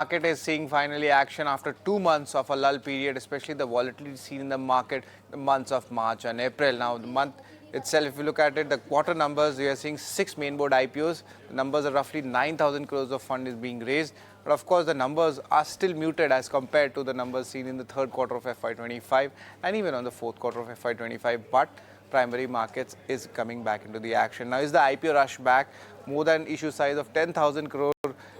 Market is seeing finally action after 2 months of a lull period, especially the volatility seen in the market the months of March and April. Now, the month itself, if you look at it, the quarter numbers, we are seeing 6 main board IPOs. The numbers are roughly 9,000 crores of fund is being raised. But of course, the numbers are still muted as compared to the numbers seen in the third quarter of FY25 and even on the fourth quarter of FY25. But primary markets is coming back into the action. Now, is the IPO rush back? More than issue size of 10,000 crore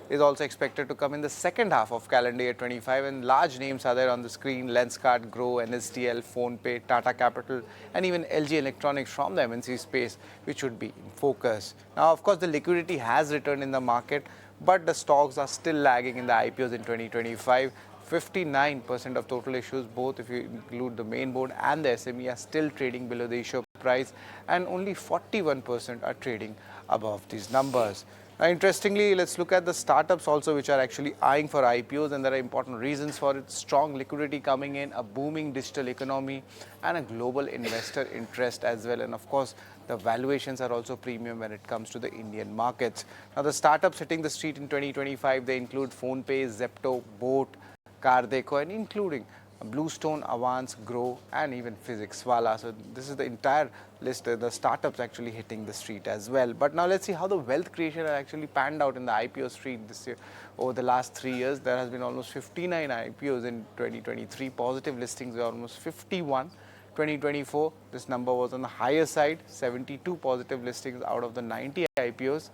is also expected to come in the second half of calendar year 25, and large names are there on the screen: Lenskart, Grow, NSDL, PhonePe, Tata Capital, and even LG Electronics from the MNC space, which should be in focus. Now, of course, the liquidity has returned in the market, but the stocks are still lagging in the IPOs in 2025. 59% of total issues, both if you include the main board and the SME, are still trading below the issue price, and only 41% are trading above these numbers. Now, interestingly, let's look at the startups also, which are actually eyeing for IPOs, and there are important reasons for it: strong liquidity coming in, a booming digital economy, and a global investor interest as well. And of course, the valuations are also premium when it comes to the Indian markets. Now, the startups hitting the street in 2025, they include PhonePe, Zepto, Boat, Cardeco, and including Bluestone, Avance, Grow, and even Physics Wala. So this is the entire list, the startups actually hitting the street as well. But now let's see how the wealth creation has actually panned out in the IPO street this year. Over the last 3 years, there has been almost 59 IPOs in 2023. Positive listings were almost 51. 2024, this number was on the higher side, 72 positive listings out of the 90 IPOs.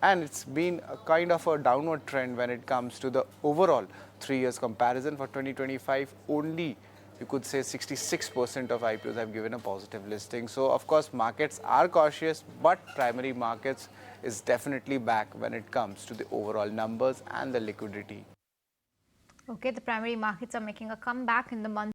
And it's been a kind of a downward trend when it comes to the overall 3 years comparison. For 2025, only you could say 66% of IPOs have given a positive listing. So of course, markets are cautious, but primary markets is definitely back when it comes to the overall numbers and the liquidity. Okay, the primary markets are making a comeback in the month